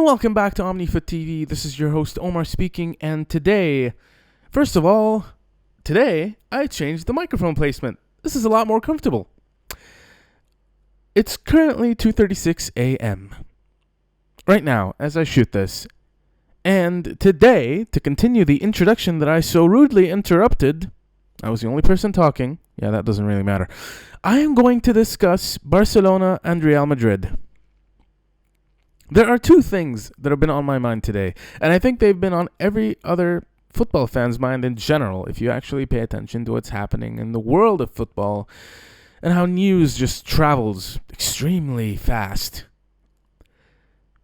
Welcome back to OmniFoot TV. This is your host Omar speaking, and today I changed the microphone placement. This is a lot more comfortable. It's currently 2:36 a.m. right now as I shoot this. And today, to continue the introduction that I so rudely interrupted, I was the only person talking. Yeah, that doesn't really matter. I am going to discuss Barcelona and Real Madrid. There are two things that have been on my mind today, and I think they've been on every other football fan's mind in general, if you actually pay attention to what's happening in the world of football and how news just travels extremely fast.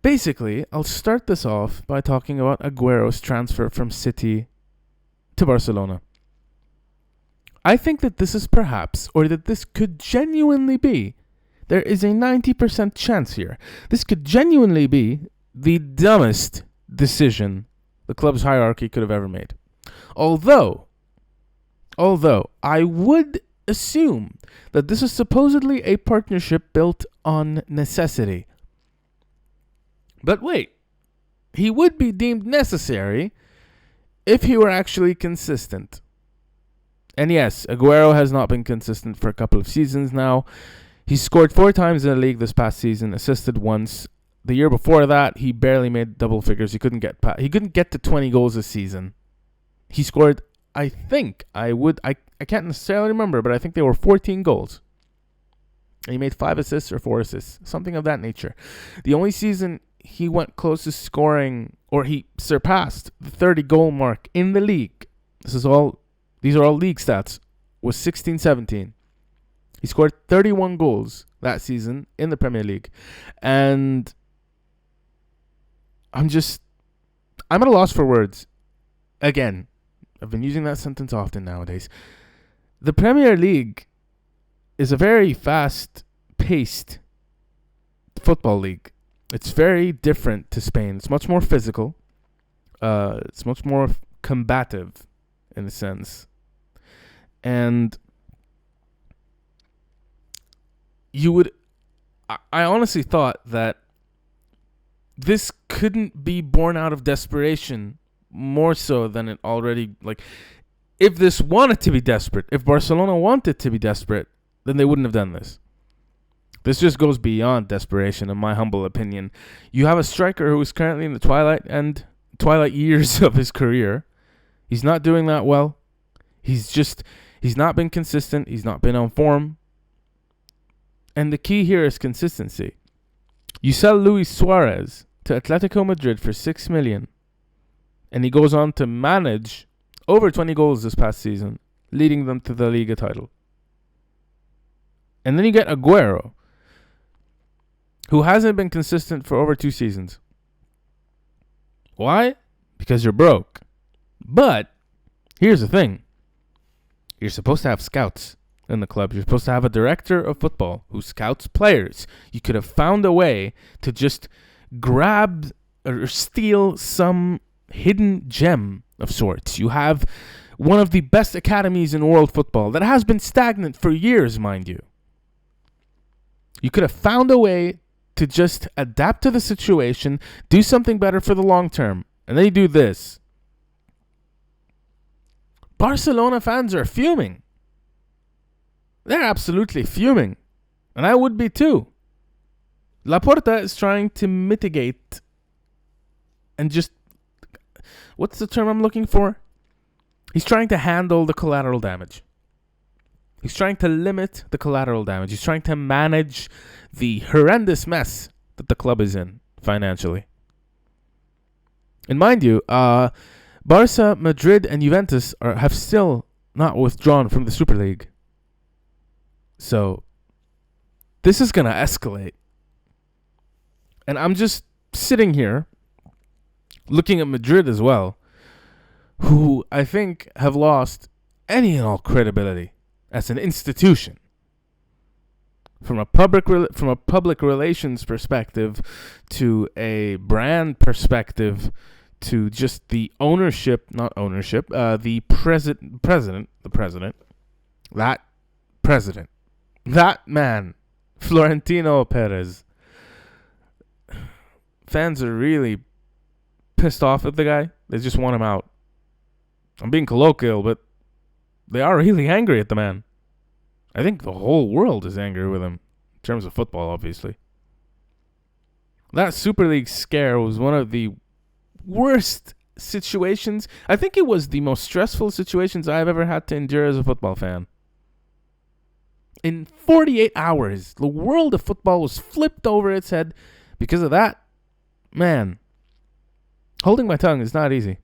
Basically, I'll start this off by talking about Aguero's transfer from City to Barcelona. I think that this is perhaps, or that this could genuinely be, there is a 90% chance here. This could genuinely be the dumbest decision the club's hierarchy could have ever made. Although I would assume that this is supposedly a partnership built on necessity. But wait, he would be deemed necessary if he were actually consistent. And yes, Aguero has not been consistent for a couple of seasons now. He scored 4 times in the league this past season, assisted once. The year before that, he barely made double figures. He couldn't get to 20 goals a season. He scored, I can't necessarily remember, but I think they were 14 goals. And he made 5 assists or 4 assists, something of that nature. The only season he went close to scoring, or he surpassed the 30-goal mark in the league, these are all league stats, was 16-17. He scored 31 goals that season in the Premier League. And I'm at a loss for words. Again, I've been using that sentence often nowadays. The Premier League is a very fast-paced football league. It's very different to Spain. It's much more physical. It's much more combative in a sense. And I honestly thought that this couldn't be born out of desperation more so than it already, if this wanted to be desperate, if Barcelona wanted to be desperate, then they wouldn't have done this. This just goes beyond desperation, in my humble opinion. You have a striker who is currently in the twilight years of his career. He's not doing that well. He's not been consistent. He's not been on form. And the key here is consistency. You sell Luis Suarez to Atletico Madrid for $6 million, and he goes on to manage over 20 goals this past season, leading them to the Liga title. And then you get Aguero, who hasn't been consistent for over 2 seasons. Why? Because you're broke. But here's the thing. You're supposed to have scouts in the club. You're supposed to have a director of football who scouts players. You could have found a way to just grab or steal some hidden gem of sorts. You have one of the best academies in world football that has been stagnant for years, mind you. You could have found a way to just adapt to the situation, do something better for the long term, and then you do this. Barcelona fans are fuming. They're absolutely fuming. And I would be too. Laporte is trying to mitigate and just... what's the term I'm looking for? He's trying to handle the collateral damage. He's trying to limit the collateral damage. He's trying to manage the horrendous mess that the club is in financially. And mind you, Barca, Madrid, and Juventus have still not withdrawn from the Super League. So, this is going to escalate. And I'm just sitting here, looking at Madrid as well, who I think have lost any and all credibility as an institution. From a public relations perspective, to a brand perspective, to just the that man, Florentino Perez. fans are really pissed off at the guy. They just want him out. I'm being colloquial, but they are really angry at the man. I think the whole world is angry with him, in terms of football, obviously. That Super League scare was one of the worst situations. I think it was the most stressful situations I've ever had to endure as a football fan. In 48 hours, the world of football was flipped over its head because of that. Man, holding my tongue is not easy.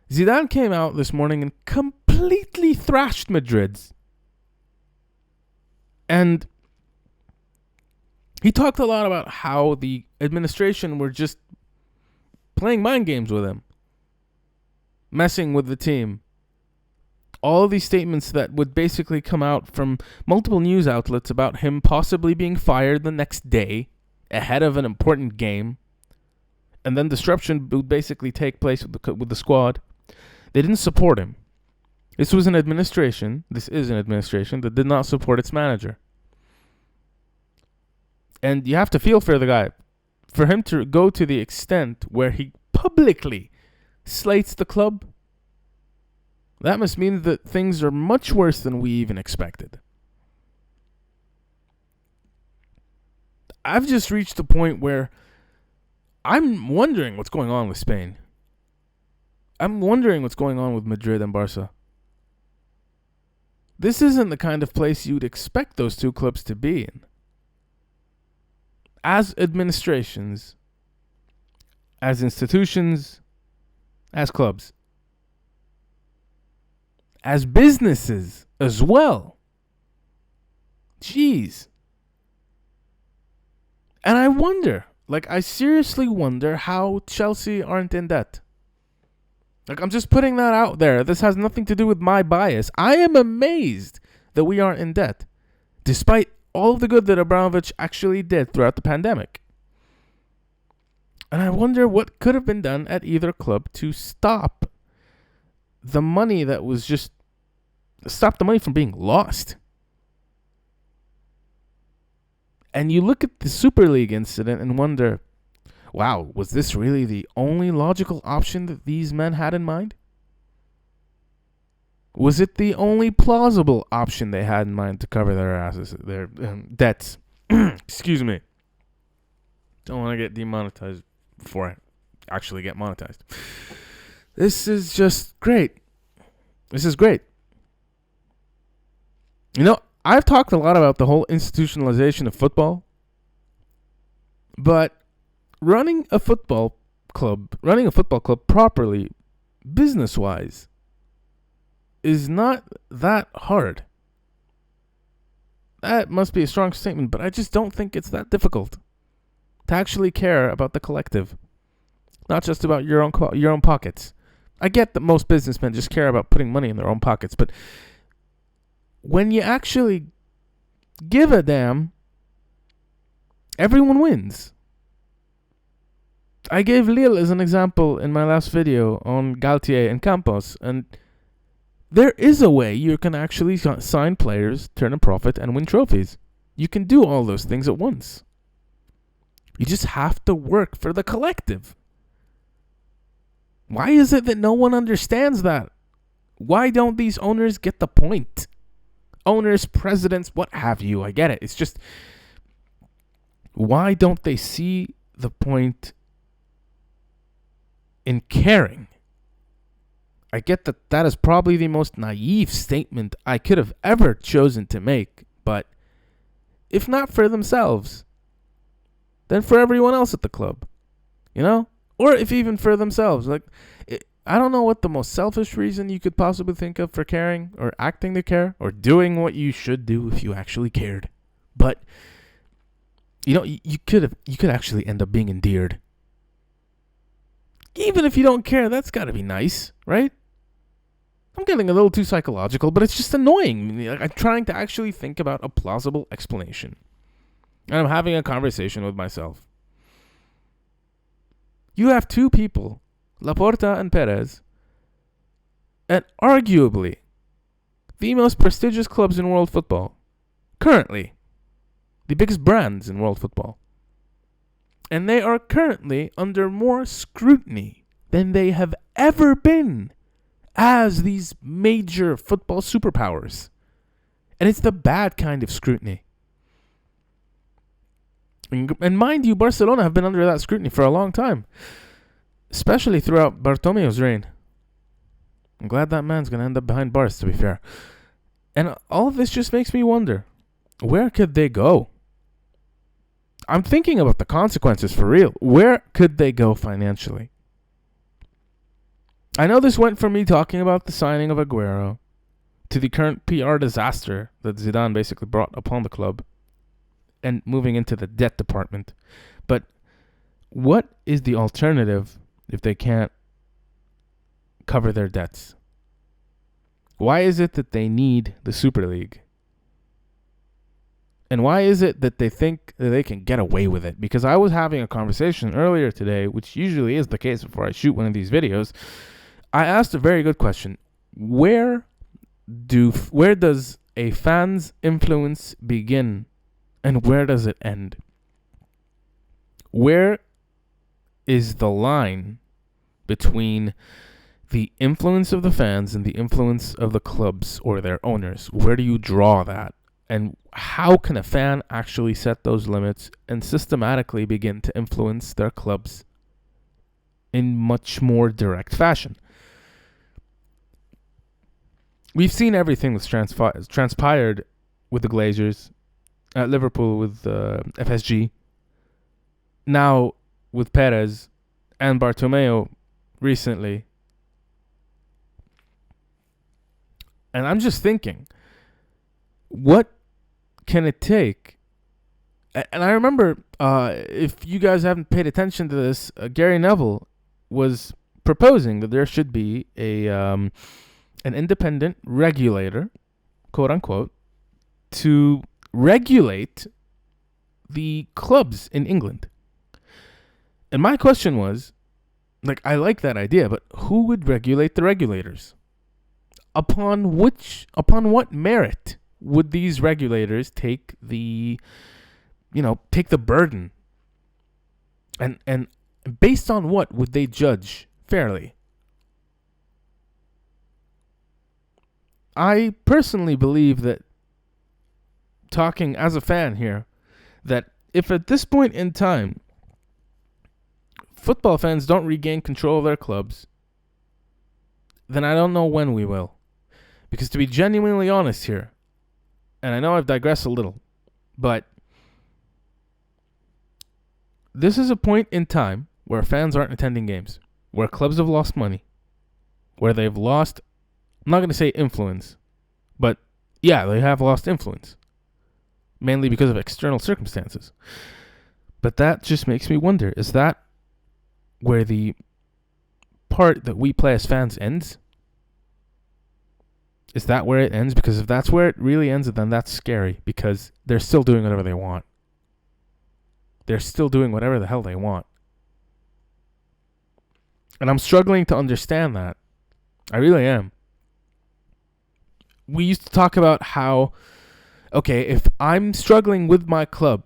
Zidane came out this morning and completely thrashed Madrid. And he talked a lot about how the administration were just playing mind games with him, messing with the team. All of these statements that would basically come out from multiple news outlets about him possibly being fired the next day ahead of an important game, and then disruption would basically take place with the squad. They didn't support him. This is an administration that did not support its manager. And you have to feel for the guy. For him to go to the extent where he publicly slates the club, that must mean that things are much worse than we even expected. I've just reached a point where I'm wondering what's going on with Spain. I'm wondering what's going on with Madrid and Barca. This isn't the kind of place you'd expect those two clubs to be in. As administrations, as institutions, as clubs, as businesses as well. Jeez. And I wonder, I seriously wonder how Chelsea aren't in debt. I'm just putting that out there. This has nothing to do with my bias. I am amazed that we aren't in debt, despite all of the good that Abramovich actually did throughout the pandemic. And I wonder what could have been done at either club to stop the money that was just... stop the money from being lost. And you look at the Super League incident and wonder, wow, was this really the only logical option that these men had in mind? Was it the only plausible option they had in mind to cover their asses, their debts? Excuse me. Don't want to get demonetized before I actually get monetized. This is just great. This is great. You know, I've talked a lot about the whole institutionalization of football, but running a football club properly, business-wise, is not that hard. That must be a strong statement, but I just don't think it's that difficult to actually care about the collective, not just about your own pockets. I get that most businessmen just care about putting money in their own pockets, but when you actually give a damn, everyone wins. I gave Lille as an example in my last video on Galtier and Campos, and there is a way you can actually sign players, turn a profit, and win trophies. You can do all those things at once. You just have to work for the collective. Why is it that no one understands that? Why don't these owners get the point? Owners, presidents, what have you. I get it. It's just, why don't they see the point in caring? I get that that is probably the most naive statement I could have ever chosen to make, but if not for themselves, then for everyone else at the club, you know? Or if even for themselves. I don't know what the most selfish reason you could possibly think of for caring or acting to care or doing what you should do if you actually cared. But, you know, you could actually end up being endeared. Even if you don't care, that's got to be nice, right? I'm getting a little too psychological, but it's just annoying. I'm trying to actually think about a plausible explanation. And I'm having a conversation with myself. You have two people, Laporte and Perez, at arguably the most prestigious clubs in world football, currently, the biggest brands in world football. And they are currently under more scrutiny than they have ever been as these major football superpowers. And it's the bad kind of scrutiny. And mind you, Barcelona have been under that scrutiny for a long time, especially throughout Bartomeu's reign. I'm glad that man's going to end up behind bars, to be fair. And all of this just makes me wonder, where could they go? I'm thinking about the consequences for real. Where could they go financially? I know this went from me talking about the signing of Aguero to the current PR disaster that Zidane basically brought upon the club and moving into the debt department. But what is the alternative if they can't cover their debts? Why is it that they need the Super League? And why is it that they think that they can get away with it? Because I was having a conversation earlier today, which usually is the case before I shoot one of these videos. I asked a very good question. Where does a fan's influence begin and where does it end? Where is the line between the influence of the fans and the influence of the clubs or their owners? Where do you draw that? And how can a fan actually set those limits and systematically begin to influence their clubs in much more direct fashion? We've seen everything that's transpired with the Glazers, at Liverpool with FSG, now with Perez and Bartomeu recently. And I'm just thinking, what can it take? And I remember, if you guys haven't paid attention to this, Gary Neville was proposing that there should be an independent regulator, quote unquote, to regulate the clubs in England. And my question was, I like that idea, but who would regulate the regulators? Upon what merit would these regulators take the burden? And based on what would they judge fairly? I personally believe that, talking as a fan here, that if at this point in time football fans don't regain control of their clubs, then I don't know when we will. Because to be genuinely honest here, and I know I've digressed a little, but this is a point in time where fans aren't attending games, where clubs have lost money, where they've lost, I'm not going to say influence, but yeah, they have lost influence, mainly because of external circumstances. But that just makes me wonder, is that where the part that we play as fans ends? Is that where it ends? Because if that's where it really ends, then that's scary, because they're still doing whatever they want. They're still doing whatever the hell they want. And I'm struggling to understand that. I really am. We used to talk about how, okay, if I'm struggling with my club,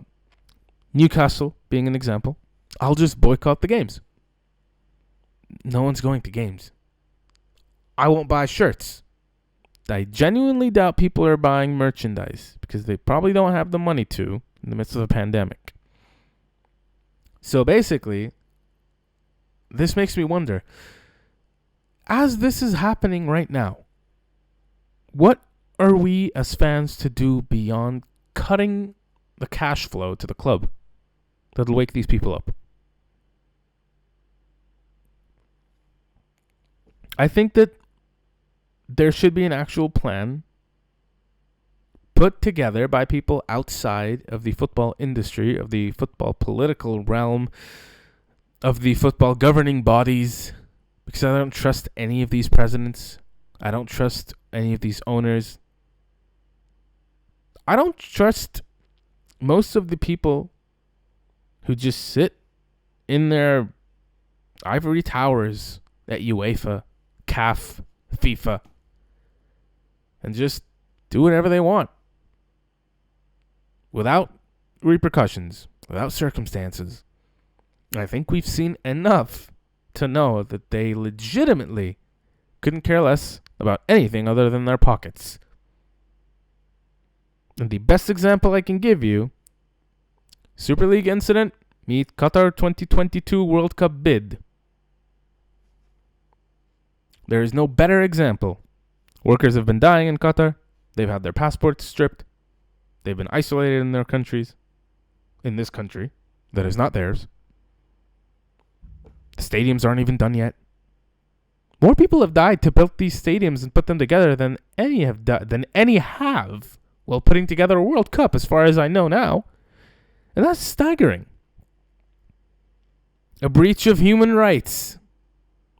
Newcastle being an example, I'll just boycott the games. No one's going to games. I won't buy shirts. I genuinely doubt people are buying merchandise because they probably don't have the money to in the midst of a pandemic. So basically, this makes me wonder, as this is happening right now, what are we as fans to do beyond cutting the cash flow to the club that'll wake these people up? I think that there should be an actual plan put together by people outside of the football industry, of the football political realm, of the football governing bodies, because I don't trust any of these presidents. I don't trust any of these owners. I don't trust most of the people who just sit in their ivory towers at UEFA, CAF, FIFA, and just do whatever they want without repercussions, without circumstances. I think we've seen enough to know that they legitimately couldn't care less about anything other than their pockets. And the best example I can give you, Super League incident meet Qatar 2022 World Cup bid. There is no better example. Workers have been dying in Qatar. They've had their passports stripped. They've been isolated in their countries. In this country that is not theirs. The stadiums aren't even done yet. More people have died to build these stadiums and put them together than any have while putting together a World Cup, as far as I know now. And that's staggering. A breach of human rights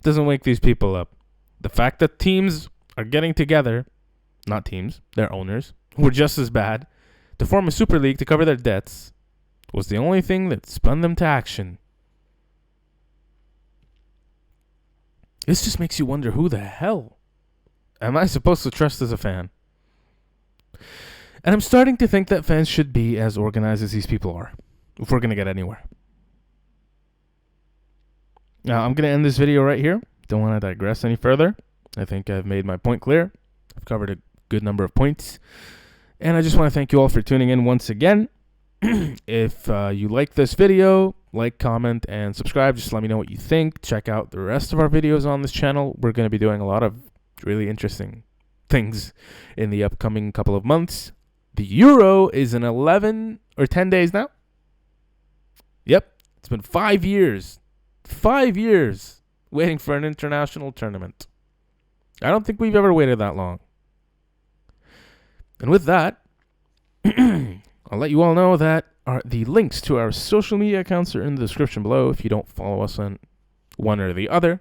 doesn't wake these people up. The fact that teams are getting together, not teams, their owners, who were just as bad, to form a super league to cover their debts, was the only thing that spun them to action. This just makes you wonder, who the hell am I supposed to trust as a fan? And I'm starting to think that fans should be as organized as these people are, if we're going to get anywhere. Now, I'm going to end this video right here. Don't want to digress any further. I think I've made my point clear. I've covered a good number of points. And I just want to thank you all for tuning in once again. If you like this video, like, comment, and subscribe. Just let me know what you think. Check out the rest of our videos on this channel. We're going to be doing a lot of really interesting things in the upcoming couple of months. The Euro is in 11 or 10 days now. Yep. It's been 5 years. 5 years waiting for an international tournament. I don't think we've ever waited that long. And with that, I'll let you all know that the links to our social media accounts are in the description below if you don't follow us on one or the other.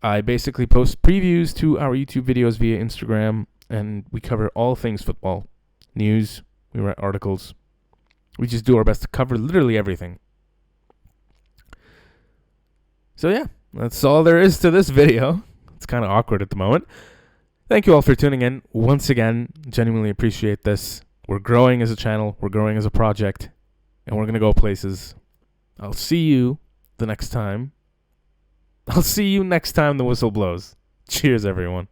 I basically post previews to our YouTube videos via Instagram, and we cover all things football. News, we write articles. We just do our best to cover literally everything. So yeah, that's all there is to this video. It's kind of awkward at the moment. Thank you all for tuning in. Once again, genuinely appreciate this. We're growing as a channel. We're growing as a project. And we're going to go places. I'll see you the next time. I'll see you next time the whistle blows. Cheers, everyone.